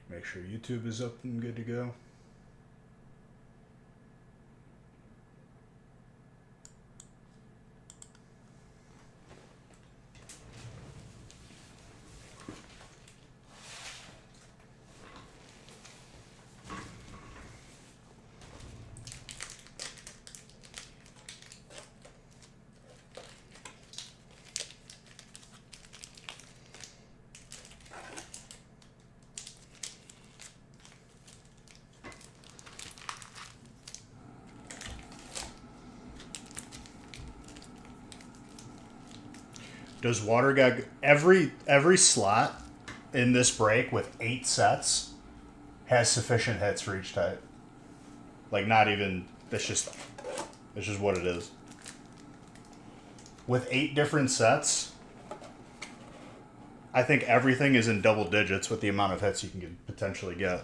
Make sure YouTube is up and good to go. Does water got every slot in this break with 8 sets has sufficient hits for each type? Like not even that's just what it is. With 8 different sets, I think everything is in double digits with the amount of hits you can potentially get.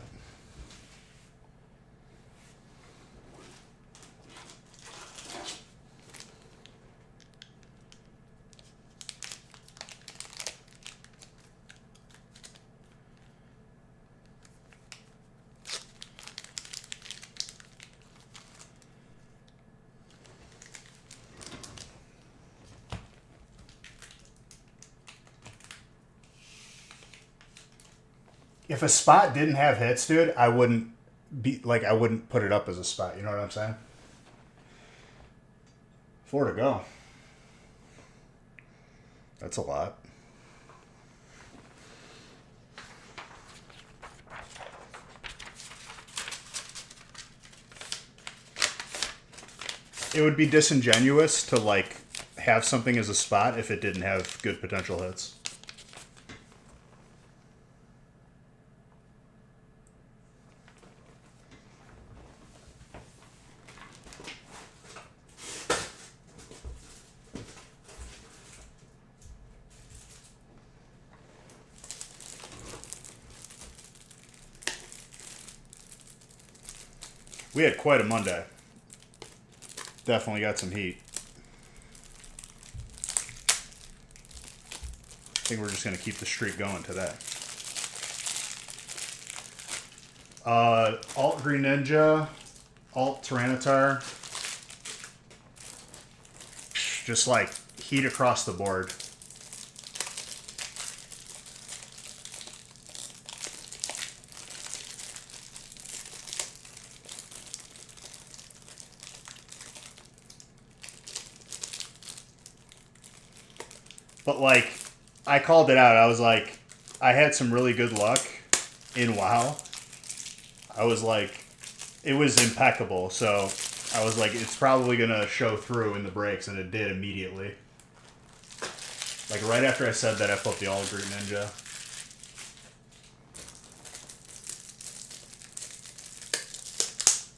If a spot didn't have hits, dude, I wouldn't put it up as a spot. You know what I'm saying? 4 to go. That's a lot. It would be disingenuous to like have something as a spot if it didn't have good potential hits. We had quite a Monday. Definitely got some heat. I think we're just going to keep the streak going today. Alt Green Ninja, Alt Tyranitar. Just like heat across the board. But like, I called it out. I was like, I had some really good luck in WoW. I was like, it was impeccable. So I was like, it's probably going to show through in the breaks, and it did immediately. Like right after I said that, I flipped the All Green Ninja.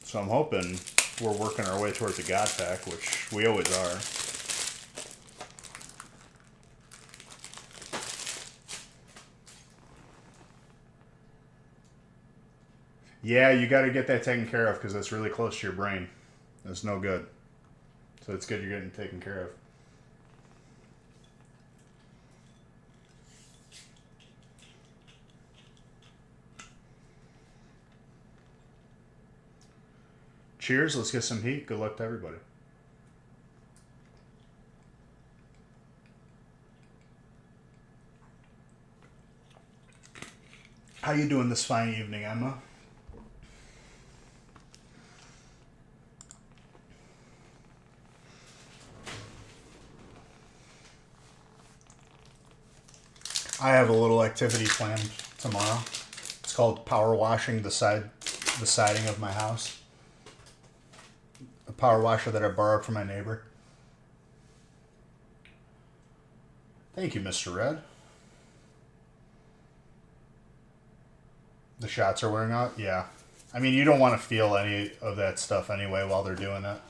So I'm hoping we're working our way towards a God Pack, which we always are. Yeah, you got to get that taken care of because that's really close to your brain. That's no good. So it's good you're getting taken care of. Cheers. Let's get some heat. Good luck to everybody. How you doing this fine evening, Emma? I have a little activity planned tomorrow. It's called power washing the siding of my house. A power washer that I borrowed from my neighbor. Thank you, Mr. Red. The shots are wearing out? Yeah. I mean, you don't want to feel any of that stuff anyway while they're doing it.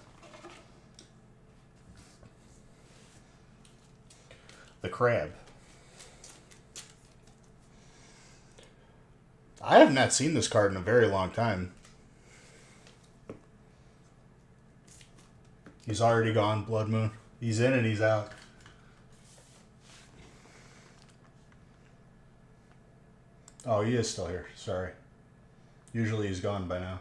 The crab. I have not seen this card in a very long time. He's already gone, Blood Moon. He's in and he's out. Oh, he is still here. Sorry. Usually he's gone by now.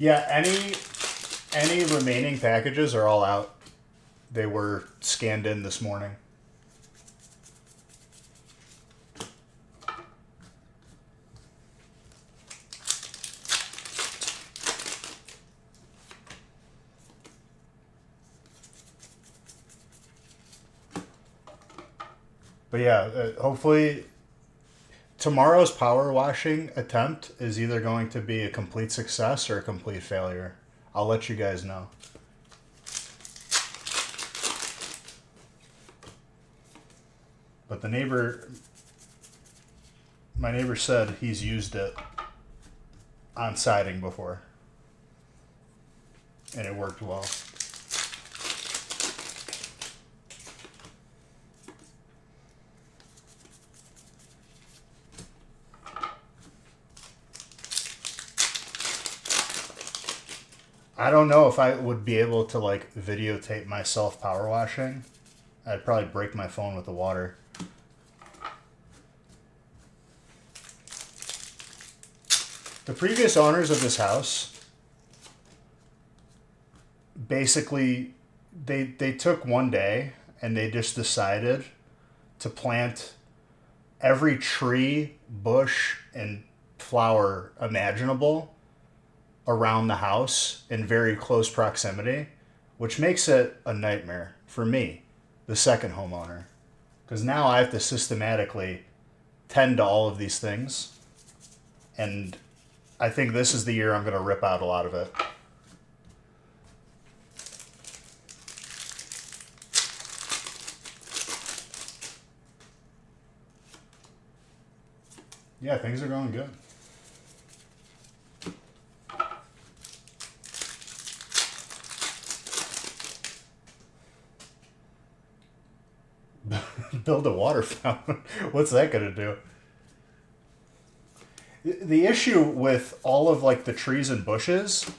Yeah, any remaining packages are all out. They were scanned in this morning. But yeah, hopefully tomorrow's power washing attempt is either going to be a complete success or a complete failure. I'll let you guys know. But my neighbor said he's used it on siding before. And it worked well. I don't know if I would be able to like videotape myself power washing. I'd probably break my phone with the water. The previous owners of this house basically they took one day and they just decided to plant every tree, bush, and flower imaginable around the house in very close proximity, which makes it a nightmare for me, the second homeowner. Because now I have to systematically tend to all of these things. And I think this is the year I'm going to rip out a lot of it. Yeah, things are going good. Build a water fountain. What's that going to do? The issue with all of like the trees and bushes,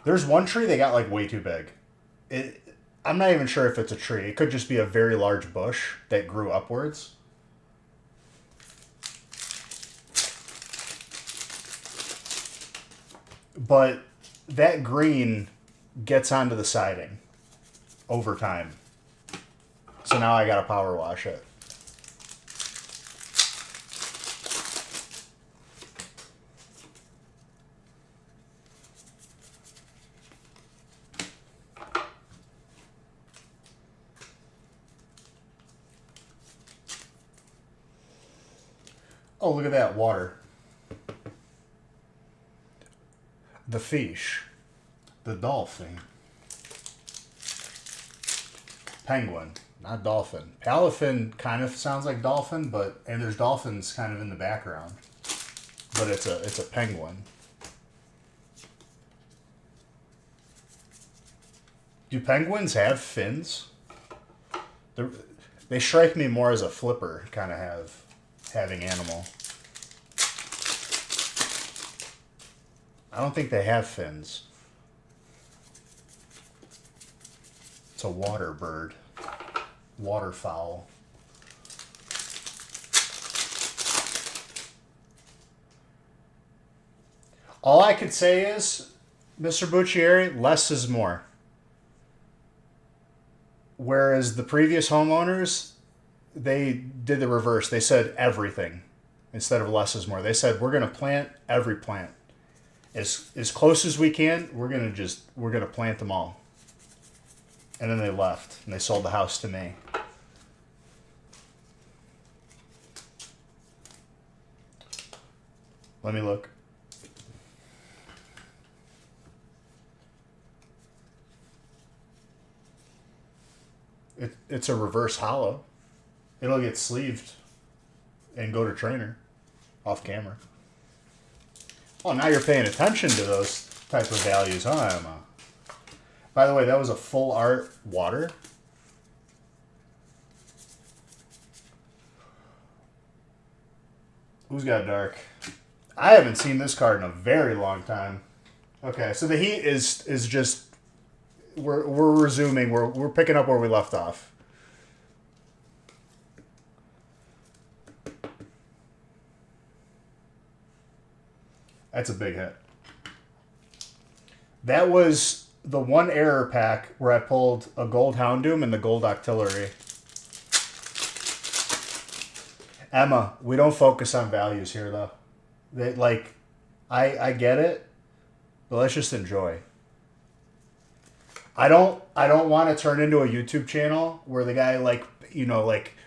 there's one tree that got like way too big. I'm not even sure if it's a tree. It could just be a very large bush that grew upwards. But that green gets onto the siding over time. So now I gotta power wash it. Oh, look at that water. The fish. The dolphin. Penguin, not dolphin. Palafin kind of sounds like dolphin, and there's dolphins kind of in the background. But it's a penguin. Do penguins have fins? They strike me more as a flipper kind of having animal. I don't think they have fins. It's a water bird. Waterfowl. All I could say is, Mr. Buccieri, less is more. Whereas the previous homeowners, they did the reverse. They said everything instead of less is more. They said, we're going to plant every plant. As close as we can, we're gonna plant them all. And then they left and they sold the house to me. Let me look. It's a reverse hollow. It'll get sleeved and go to trainer off camera. Oh, now you're paying attention to those type of values, huh, Emma? By the way, that was a full art water. Who's got dark? I haven't seen this card in a very long time. Okay, so the Heat is just we're resuming. We're picking up where we left off. That's a big hit. That was the one error pack where I pulled a gold Houndoom and the gold Octillery. Emma, we don't focus on values here though. They, like, I get it, but let's just enjoy. I don't want to turn into a YouTube channel where the guy like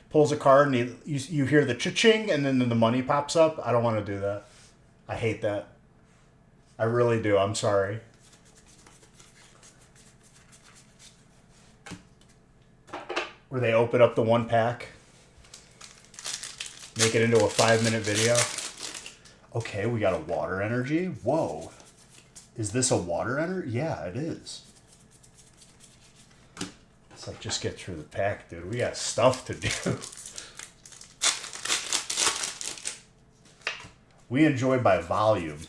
pulls a card and you hear the cha-ching and then the money pops up. I don't want to do that. I hate that. I really do. I'm sorry. Where they open up the one pack, make it into a 5-minute video. Okay, we got a water energy. Whoa. Is this a water energy? Yeah, it is. It's like, just get through the pack, dude. We got stuff to do. We enjoy by volume.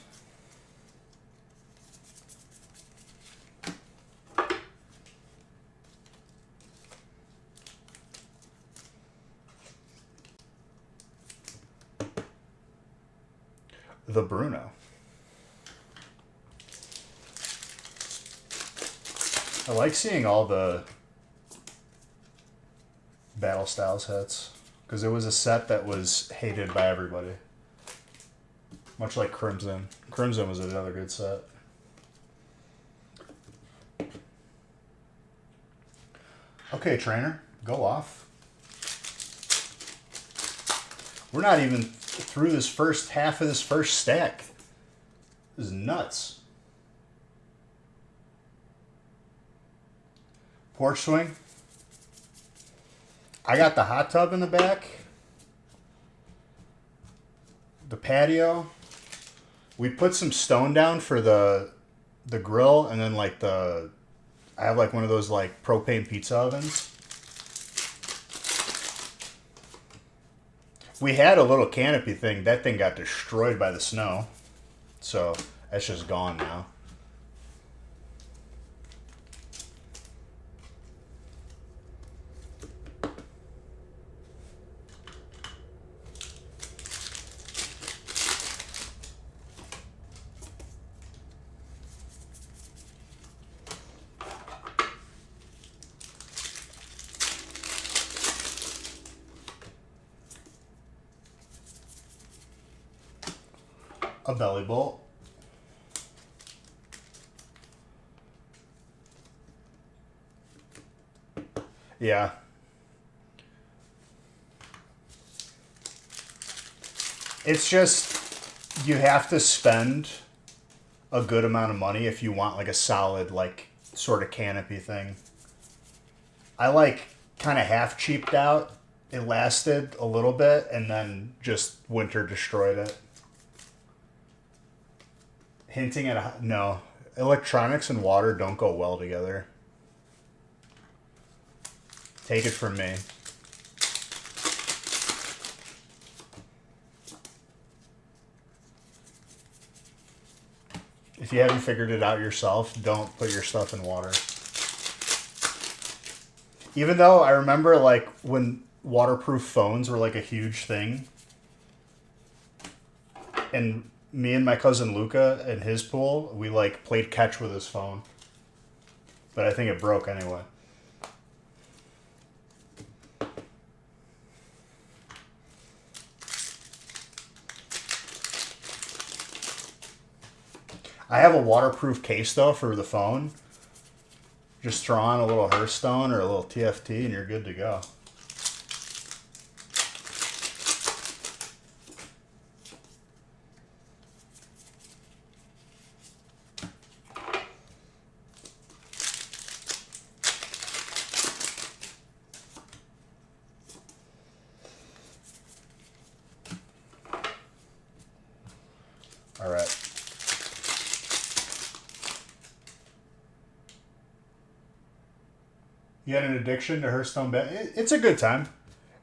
The Bruno. I like seeing all the Battle Styles hits because it was a set that was hated by everybody. Much like Crimson. Crimson was another good set. Okay, trainer, go off. We're not even through this first half of this first stack. This is nuts. Porch swing. I got the hot tub in the back. The patio. We put some stone down for the grill, and then like I have like one of those like propane pizza ovens. We had a little canopy thing. That thing got destroyed by the snow. So that's just gone now. A belly bolt. Yeah. It's just, you have to spend a good amount of money if you want like a solid like sort of canopy thing. I like kind of half cheaped out. It lasted a little bit and then just winter destroyed it. Hinting at no. Electronics and water don't go well together. Take it from me. If you haven't figured it out yourself, don't put your stuff in water. Even though I remember like when waterproof phones were like a huge thing, and me and my cousin Luca in his pool, we like played catch with his phone. But I think it broke anyway. I have a waterproof case though for the phone. Just throw on a little Hearthstone or a little TFT and you're good to go. All right. You had an addiction to Hearthstone? It's a good time.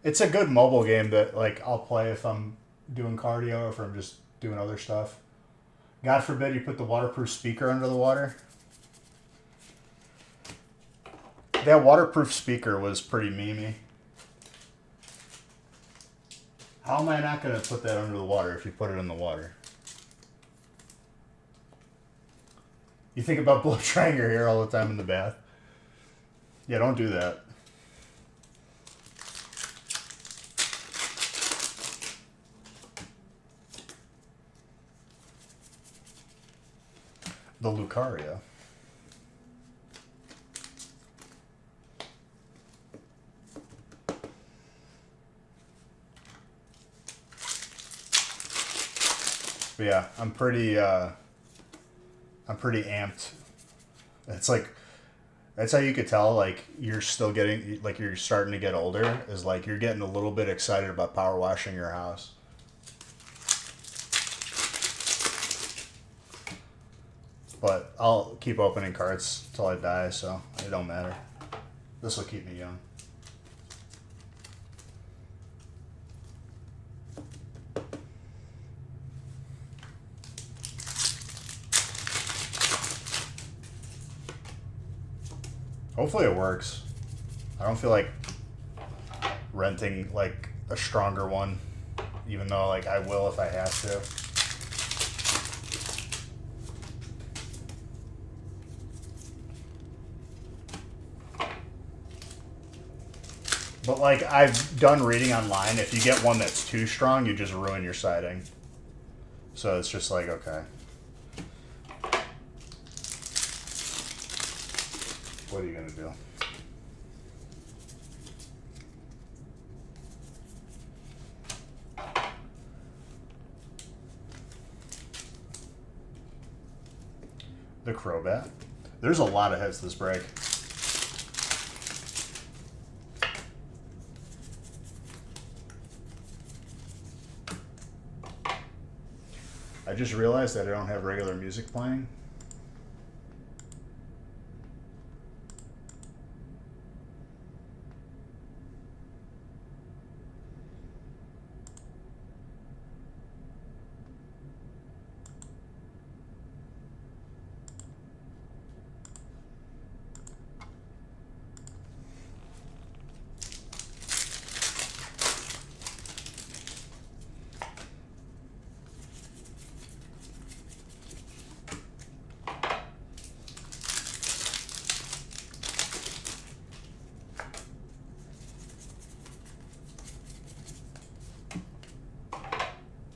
It's a good mobile game that like I'll play if I'm doing cardio or if I'm just doing other stuff. God forbid you put the waterproof speaker under the water. That waterproof speaker was pretty memey. How am I not going to put that under the water if you put it in the water? You think about blow drying your hair all the time in the bath? Yeah, don't do that. The Lucaria. But yeah, I'm pretty amped. It's like that's how you could tell like you're still getting like you're starting to get older is like you're getting a little bit excited about power washing your house. But I'll keep opening carts till I die, so it don't matter. This will keep me young. Hopefully it works. I don't feel like renting like a stronger one, even though like I will if I have to. But like I've done reading online, if you get one that's too strong, you just ruin your siding. So it's just like, okay. What are you gonna do? The Crobat. There's a lot of hits this break. I just realized that I don't have regular music playing.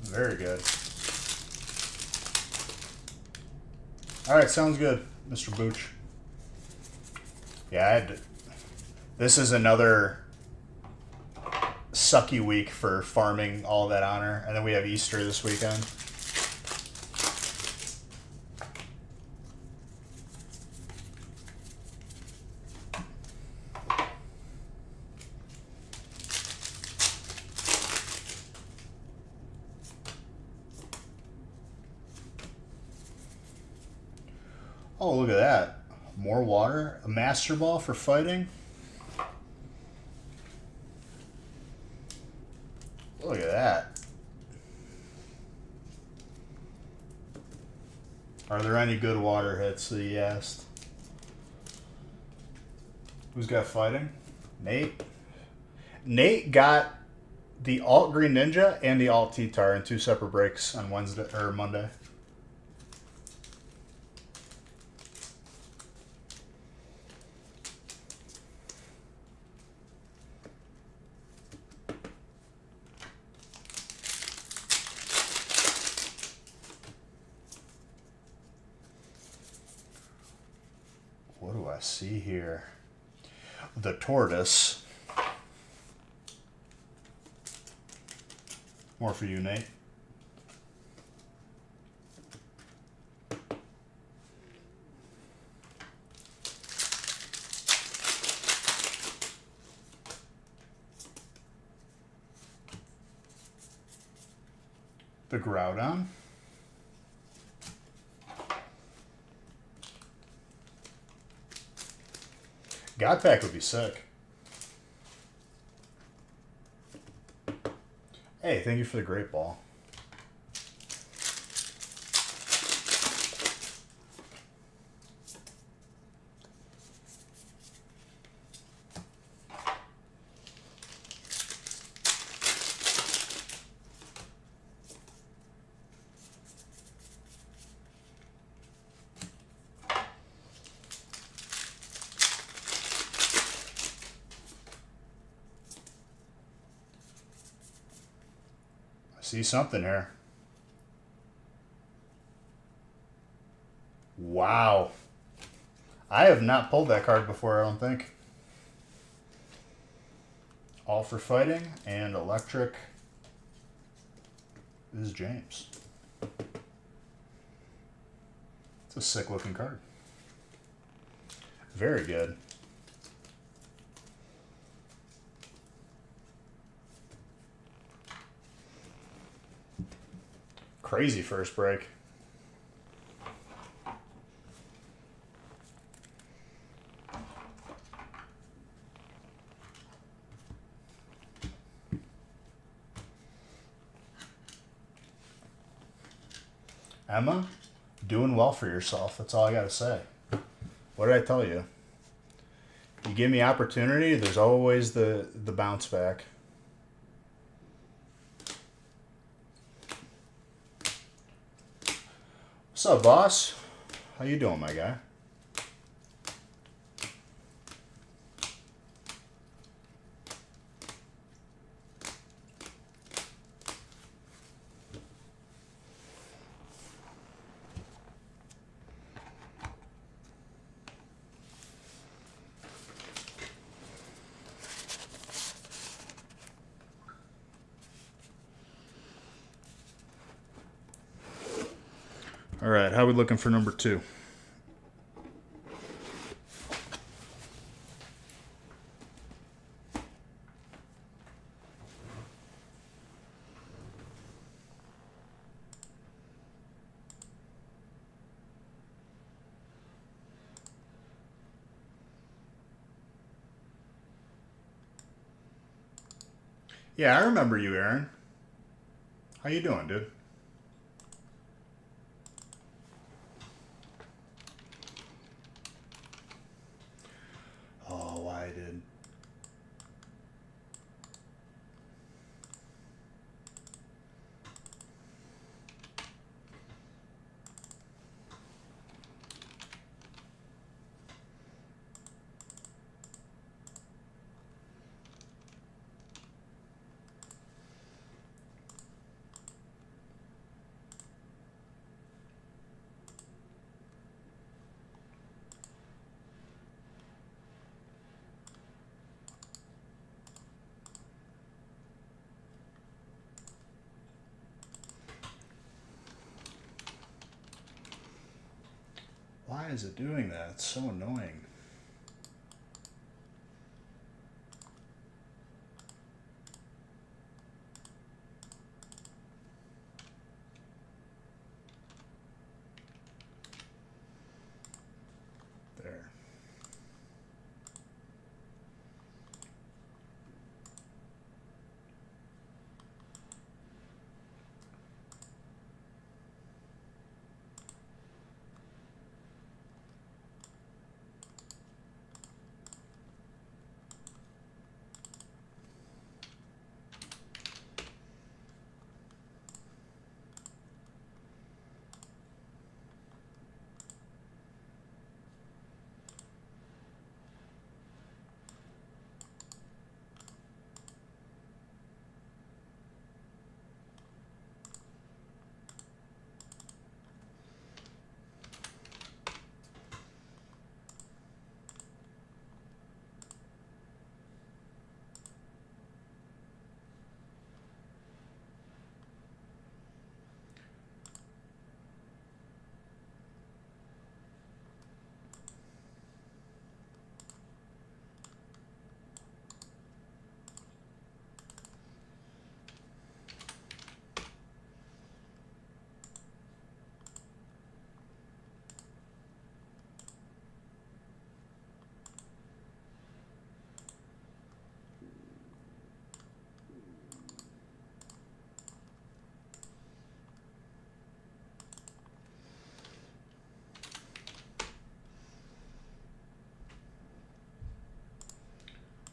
Very good. All right, sounds good, Mr. Booch. Yeah, this is another sucky week for farming all that honor, and then we have Easter this weekend. Oh, look at that. More water. A Master Ball for fighting. Look at that. Are there any good water hits that he asked? Who's got fighting? Nate. Nate got the Alt Green Ninja and the Alt T-Tar in 2 separate breaks on Wednesday or Monday. What do I see here? The Tortoise. More for you, Nate. The Groudon. God Pack would be sick. Hey, thank you for the great ball. see something here. Wow. I have not pulled that card before, I don't think. All for Fighting and Electric is James. It's a sick looking card. Very good. Crazy first break. Emma, doing well for yourself. That's all I got to say. What did I tell you? You give me opportunity, there's always the bounce back. What's up, boss? How you doing, my guy? All right, how are we looking for number 2? Yeah, I remember you, Aaron. How you doing, dude? Oh, I did. Why is it doing that? It's so annoying. There.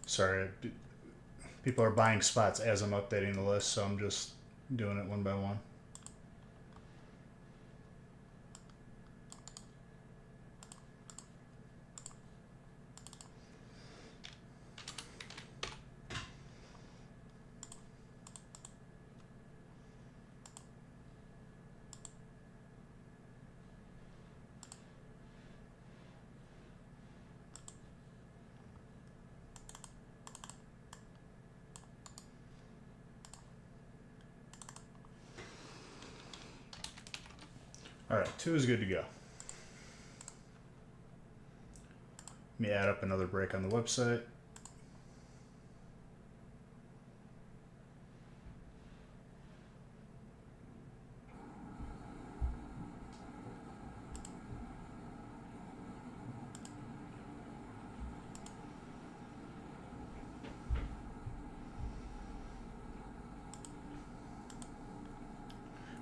Sorry, people are buying spots as I'm updating the list, so I'm just doing it one by one. All right, 2 is good to go. Let me add up another break on the website.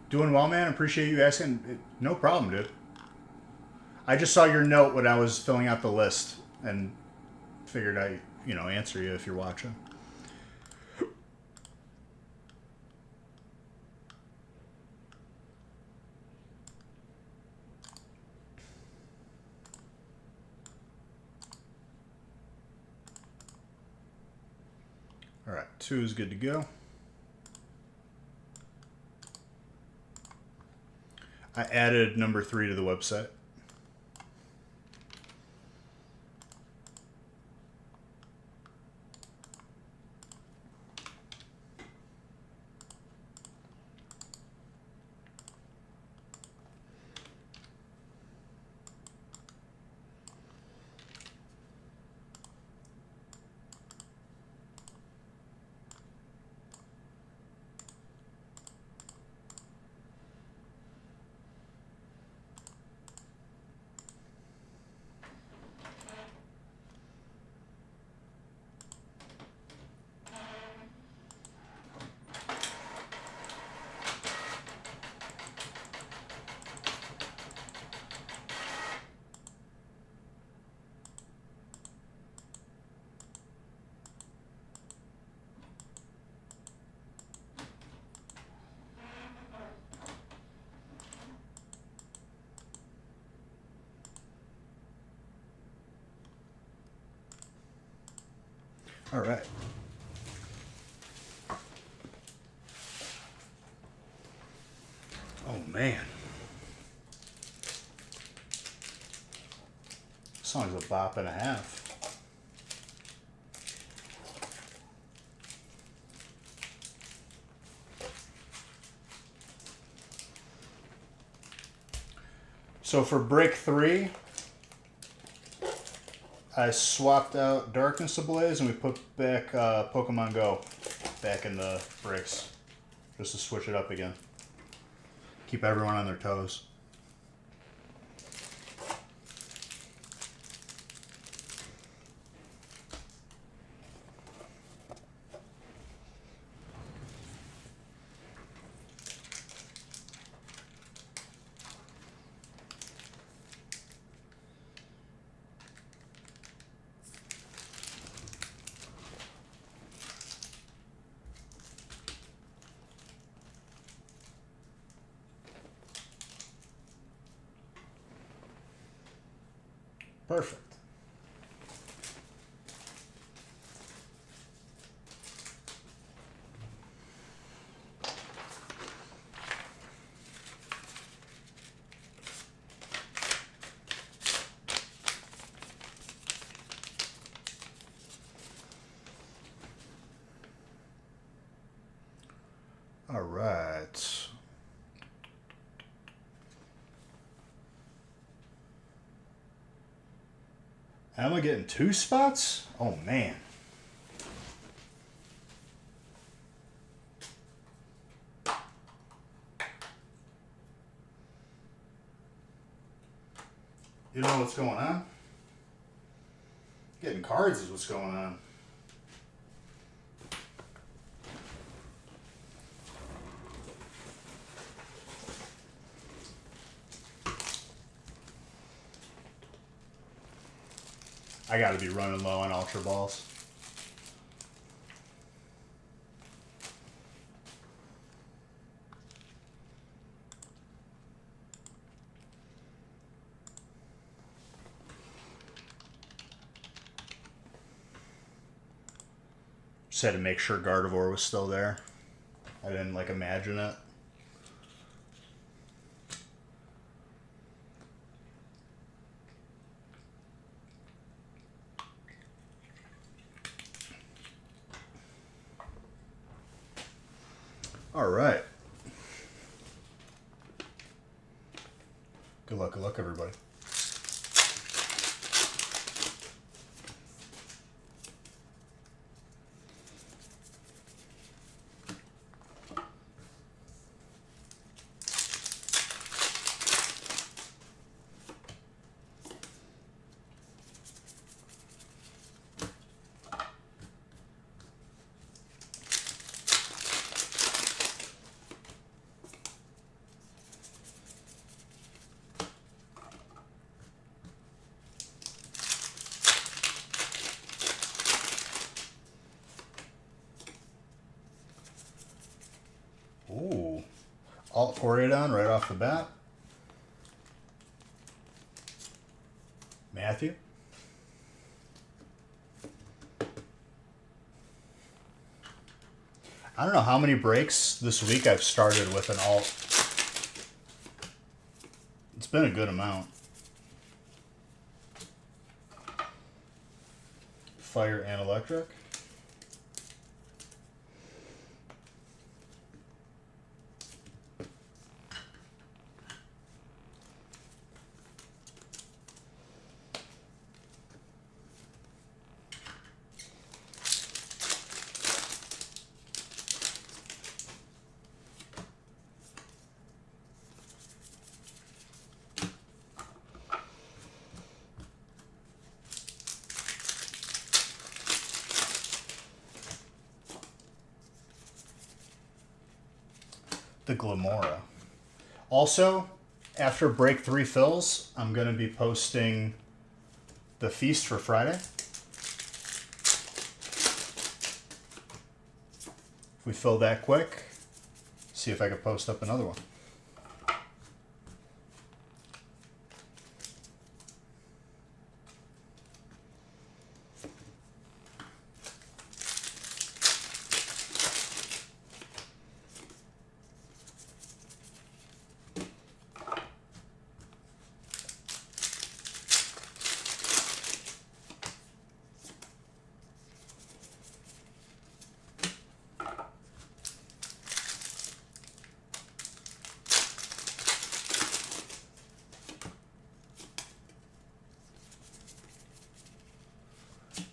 Doing well, man. Appreciate you asking. No problem, dude. I just saw your note when I was filling out the list and figured I'd, answer you if you're watching. All right, 2 is good to go. I added number 3 to the website. All right. Oh, man. This song's a bop and a half. So for break 3, I swapped out Darkness Ablaze and we put back Pokemon Go back in the breaks just to switch it up again. Keep everyone on their toes. Perfect. All right. Am I getting 2 spots? Oh, man. You know what's going on? Getting cards is what's going on. I gotta be running low on Ultra Balls. Just had to make sure Gardevoir was still there. I didn't imagine it. All right. Good luck, everybody. Ooh. Alt Coryodon right off the bat. Matthew. I don't know how many breaks this week I've started with an alt. It's been a good amount. Fire and electric. The Glamora. Also, after break 3 fills, I'm going to be posting the feast for Friday. If we fill that quick, see if I can post up another one.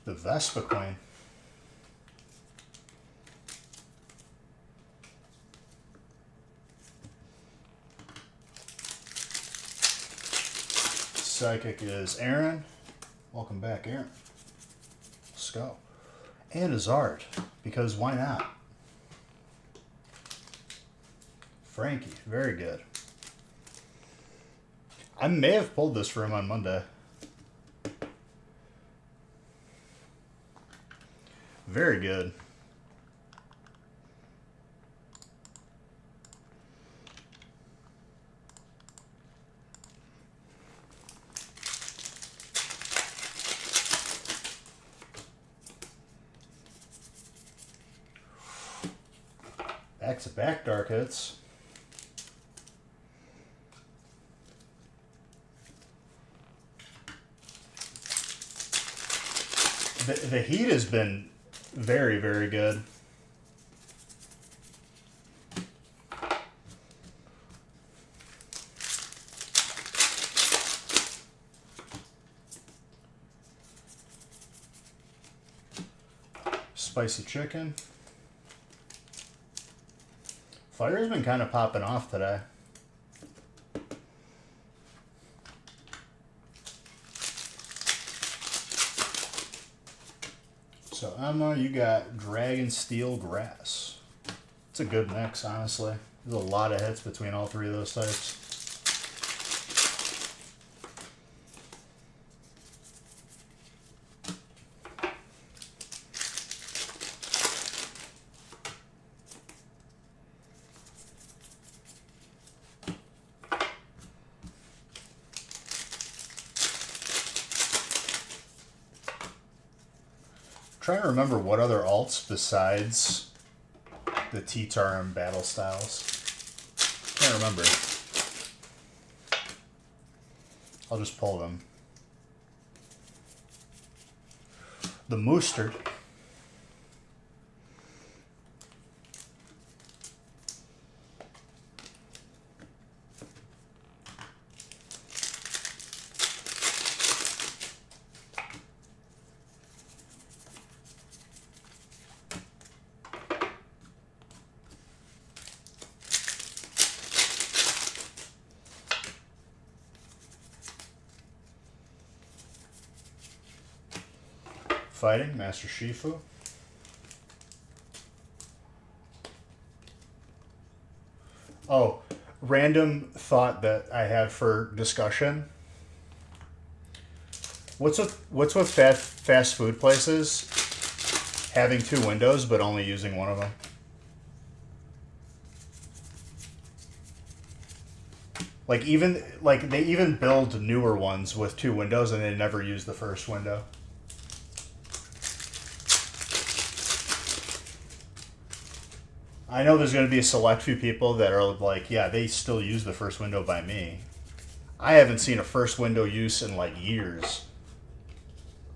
The Vespiquen. Psychic is Aaron. Welcome back, Aaron. Let's go. And Azard, because why not? Frankie, very good. I may have pulled this for him on Monday. Very good. Back-to-back dark hits. The heat has been very, very good. Spicy chicken. Fire's been kind of popping off today. So Emma, you got Dragon Steel Grass. It's a good mix, honestly. There's a lot of hits between all three of those types. Trying to remember what other alts besides the T-Tar and Battle Styles. Can't remember. I'll just pull them. The Moosterd. Fighting, Master Shifu. Oh, random thought that I had for discussion. What's with fast food places having two windows but only using one of them? Like they even build newer ones with two windows and they never use the first window. I know there's going to be a select few people that are like, yeah, they still use the first window by me. I haven't seen a first window use in like years.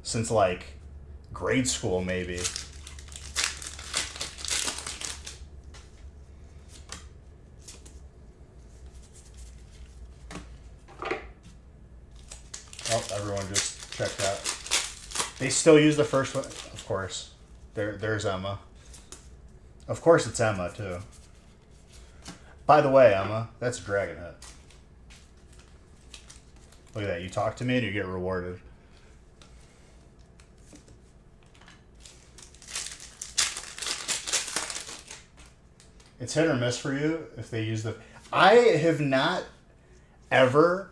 Since like grade school, maybe. Oh, everyone just checked out. They still use the first one, of course. There's Emma. Of course, it's Emma too. By the way, Emma, that's a dragon head. Look at that. You talk to me and you get rewarded. It's hit or miss for you if they use the... I have not ever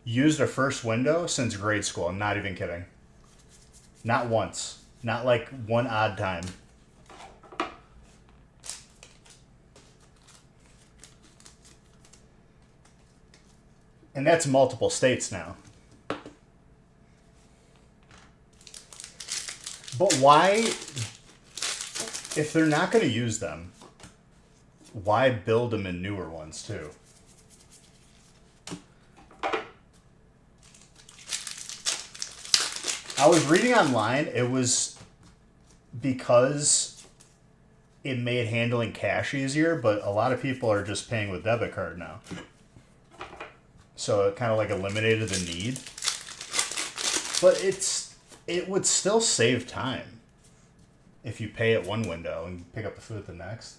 used a first window since grade school. I'm not even kidding. Not once. Not like one odd time. And that's multiple states now. But why, if they're not going to use them, why build them in newer ones too? I was reading online, it was because it made handling cash easier, but a lot of people are just paying with debit card now. So it kind of like eliminated the need. But it would still save time if you pay at one window and pick up the food at the next.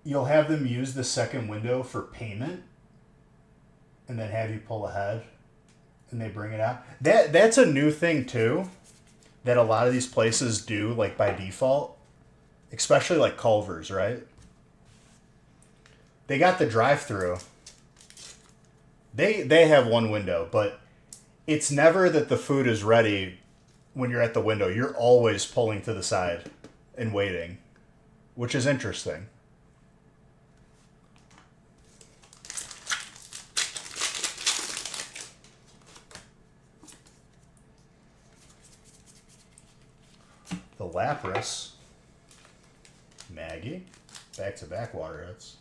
You'll have them use the second window for payment and then have you pull ahead and they bring it out. That's a new thing too that a lot of these places do like by default, especially like Culver's, right? They got the drive-through. They have one window, but it's never that the food is ready when you're at the window. You're always pulling to the side and waiting, which is interesting. The Lapras. Maggie. Back-to-back water hits.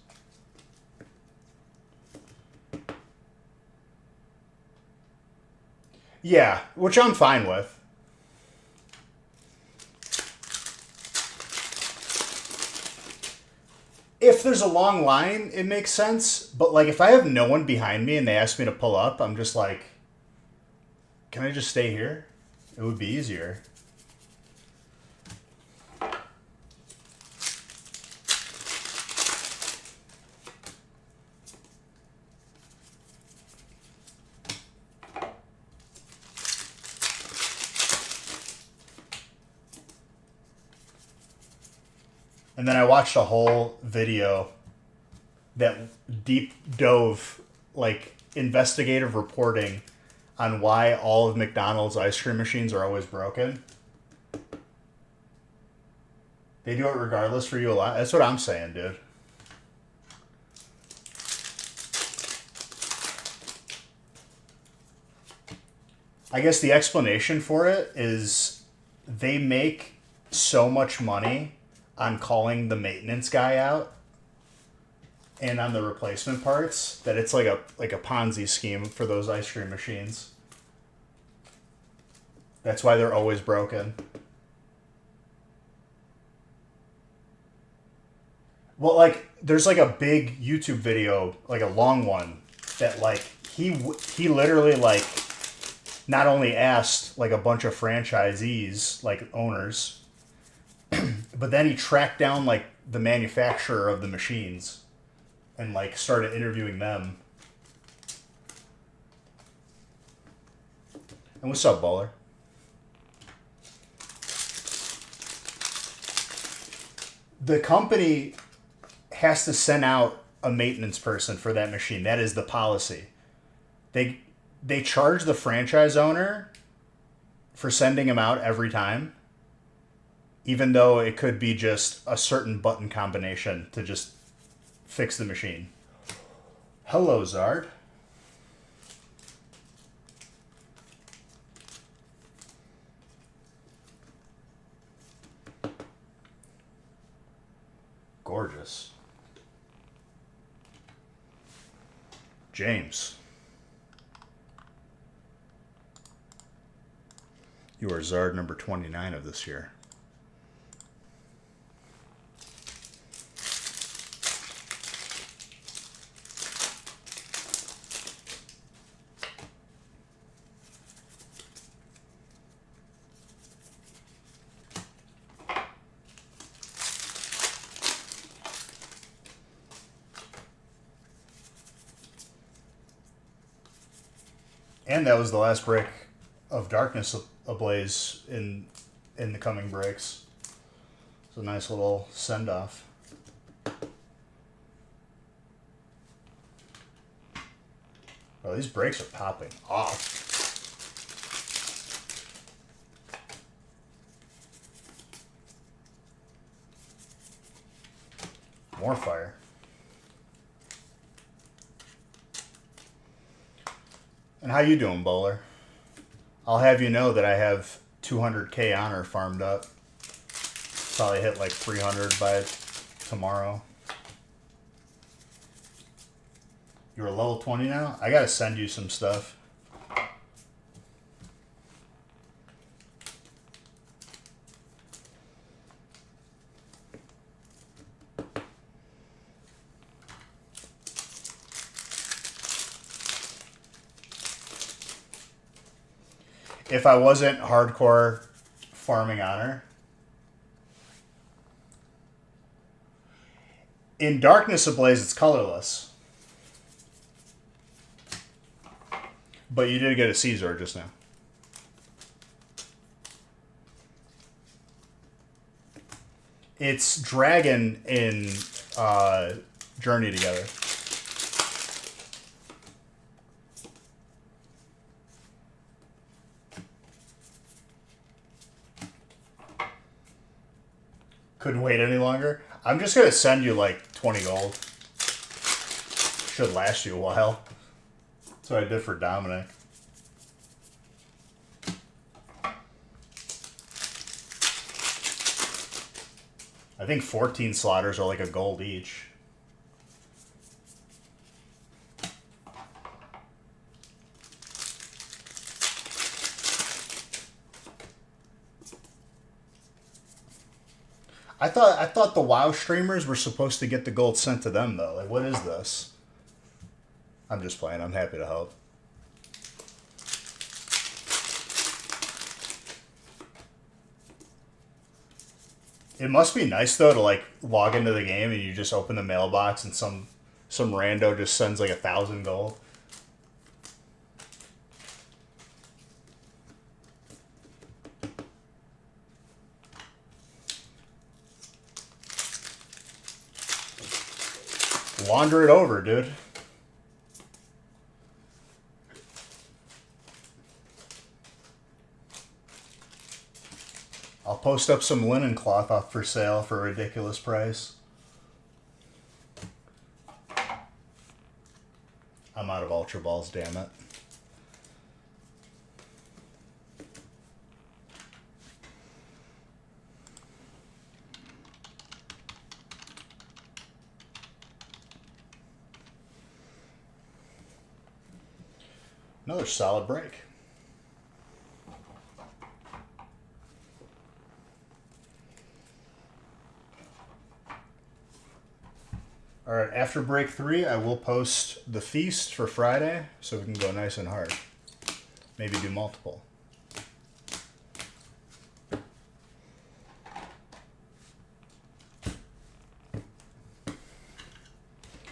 Yeah, which I'm fine with. If there's a long line, it makes sense. But like if I have no one behind me and they ask me to pull up, I'm just like, can I just stay here? It would be easier. And then I watched a whole video that deep dove, like, investigative reporting on why all of McDonald's ice cream machines are always broken. They do it regardless for you a lot. That's what I'm saying, dude. I guess the explanation for it is they make so much money on calling the maintenance guy out and on the replacement parts that it's like a Ponzi scheme for those ice cream machines. That's why they're always broken. Well, like there's like a big YouTube video, like a long one that like he literally like not only asked like a bunch of franchisees, like owners, but then he tracked down like the manufacturer of the machines and like started interviewing them. And what's up, Bowler? The company has to send out a maintenance person for that machine. That is the policy. They charge the franchise owner for sending him out every time, even though it could be just a certain button combination to just fix the machine. Hello, Zard. Gorgeous. James. You are Zard number 29 of this year. And that was the last break of Darkness Ablaze in the coming breaks. It's a nice little send-off. Oh, these breaks are popping off. More fire. And how you doing, Bowler? I'll have you know that I have 200k honor farmed up. Probably hit like 300 by tomorrow. You're a level 20 now? I gotta send you some stuff. If I wasn't hardcore farming honor, in Darkness Ablaze, it's colorless. But you did get a Caesar just now. It's Dragon in Journey Together. Couldn't wait any longer. I'm just going to send you like 20 gold. Should last you a while. That's what I did for Dominic. I think 14 slaughters are like a gold each. I thought the WoW streamers were supposed to get the gold sent to them though. Like, what is this? I'm just playing. I'm happy to help. It must be nice though to like log into the game and you just open the mailbox and some rando just sends like 1,000 gold. Launder it over, dude. I'll post up some linen cloth up for sale for a ridiculous price. I'm out of Ultra Balls, damn it. Another solid break. All right, after break 3, I will post the feast for Friday so we can go nice and hard. Maybe do multiple.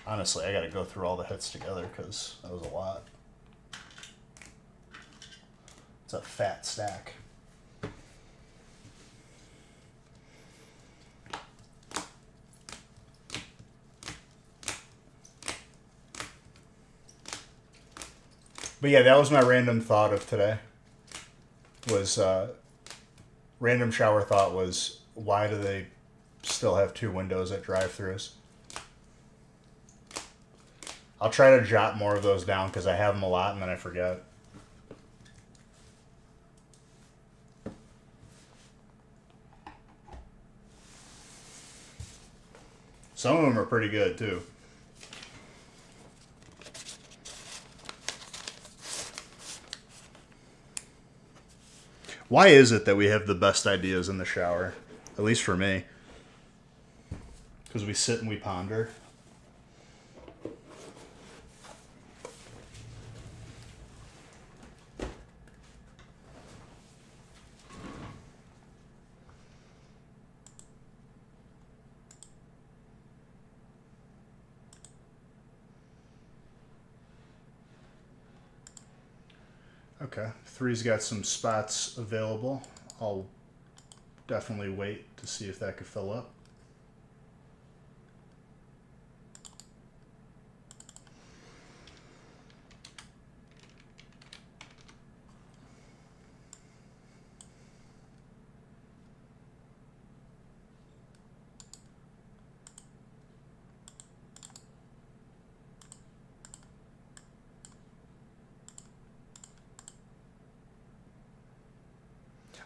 Honestly, I got to go through all the hits together because that was a lot. It's a fat stack. But yeah, that was my random thought of today. Was random shower thought was, why do they still have 2 windows at drive-thrus? I'll try to jot more of those down because I have them a lot and then I forget. Some of them are pretty good too. Why is it that we have the best ideas in the shower? At least for me. Because we sit and we ponder. Okay, 3's got some spots available. I'll definitely wait to see if that could fill up.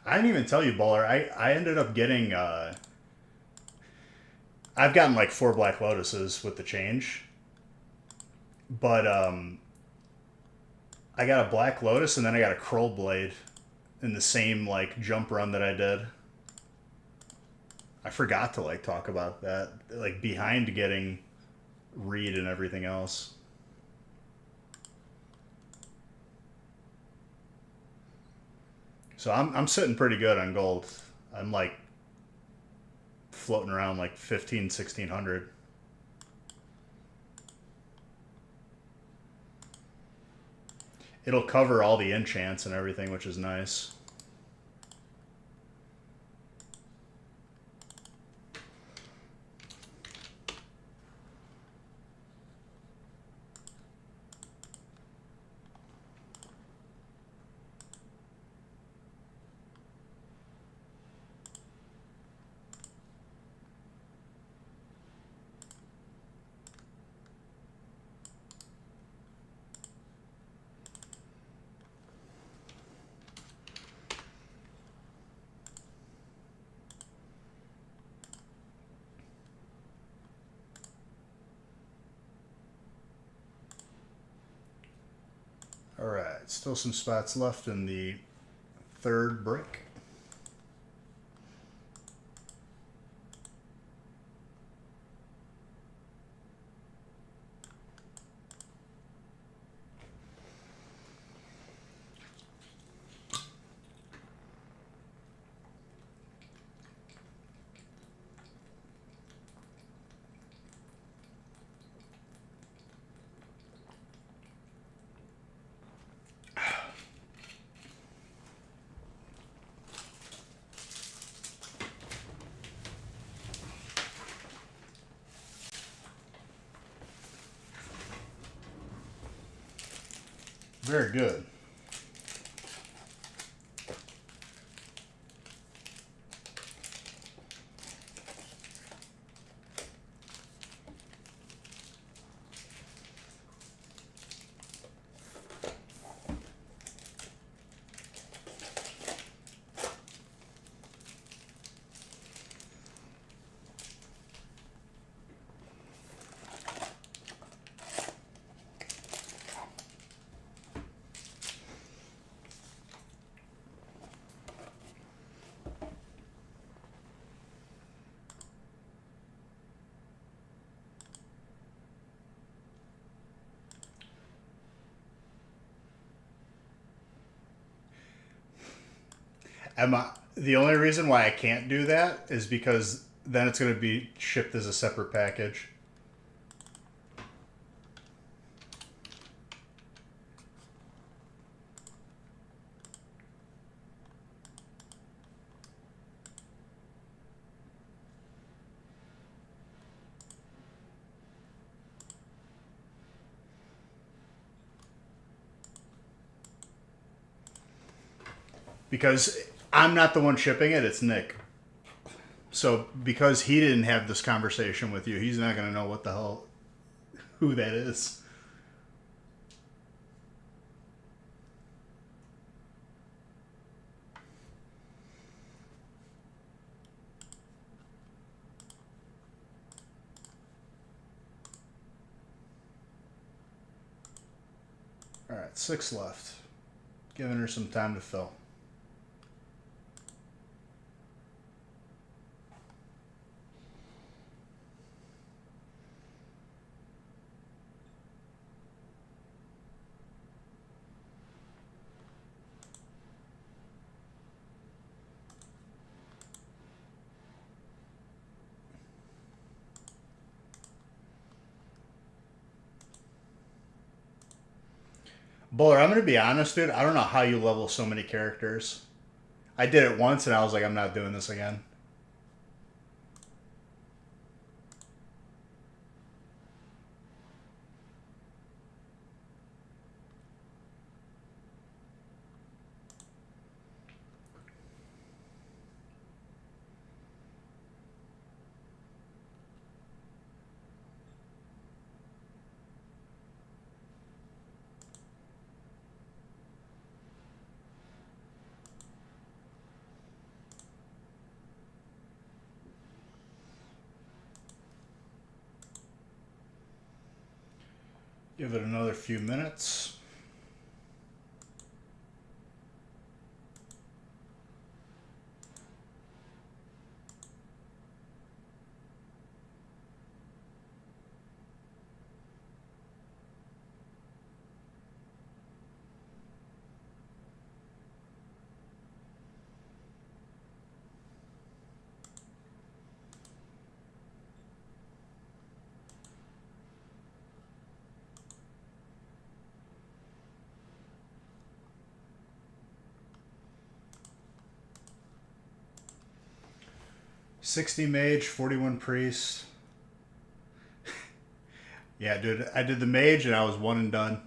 I didn't even tell you, Baller. I ended up getting. I've gotten like 4 Black Lotuses with the change, but I got a Black Lotus and then I got a Kroll Blade in the same like jump run that I did. I forgot to like talk about that, like behind getting Reed and everything else. So I'm sitting pretty good on gold. I'm like floating around like 1600. It'll cover all the enchants and everything, which is nice. Alright, still some spots left in the 3rd brick. Very good. The only reason why I can't do that is because then it's going to be shipped as a separate package. because I'm not the one shipping it, it's Nick. So because he didn't have this conversation with you, he's not going to know what the hell, who that is. All right, 6 left. Giving her some time to fill. Buller, I'm going to be honest, dude. I don't know how you level so many characters. I did it once and I was like, I'm not doing this again. Give it another few minutes. $60 mage, 41 priest. Yeah, dude, I did the mage and I was one and done.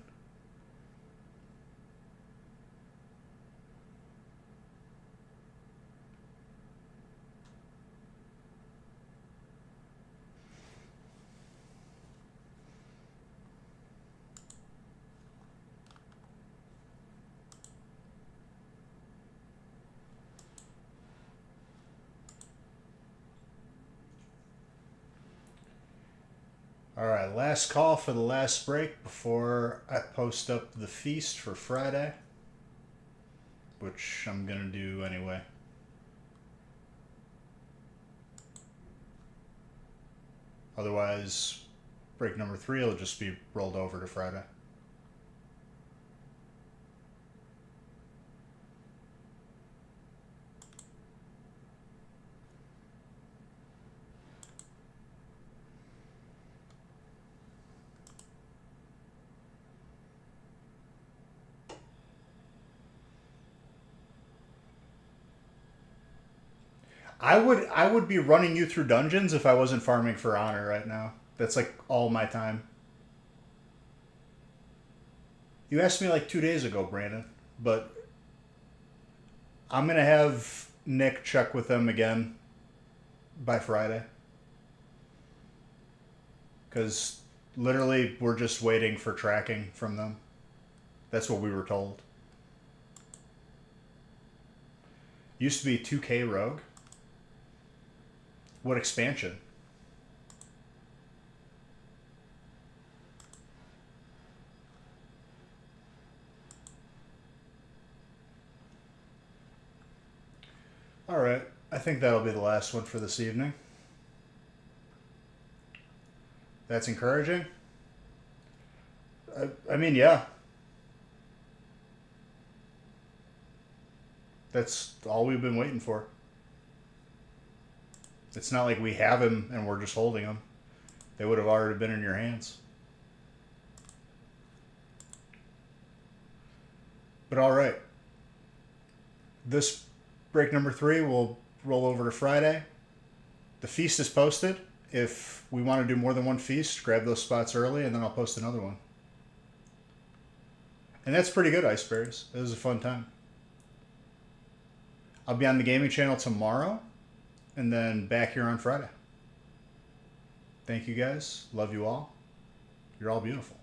All right, last call for the last break before I post up the feast for Friday, which I'm going to do anyway. Otherwise, break number 3 will just be rolled over to Friday. I would be running you through dungeons if I wasn't farming for honor right now. That's like all my time. You asked me like 2 days ago, Brandon, but I'm gonna have Nick check with them again by Friday. Because literally we're just waiting for tracking from them. That's what we were told. Used to be 2K Rogue. What expansion? All right. I think that'll be the last one for this evening. That's encouraging. I mean, yeah. That's all we've been waiting for. It's not like we have him and we're just holding him. They would have already been in your hands. But all right. This break number 3 will roll over to Friday. The feast is posted. If we want to do more than one feast, grab those spots early and then I'll post another one. And that's pretty good, Iceberries. It was a fun time. I'll be on the gaming channel tomorrow, and then back here on Friday. Thank you guys. Love you all. You're all beautiful.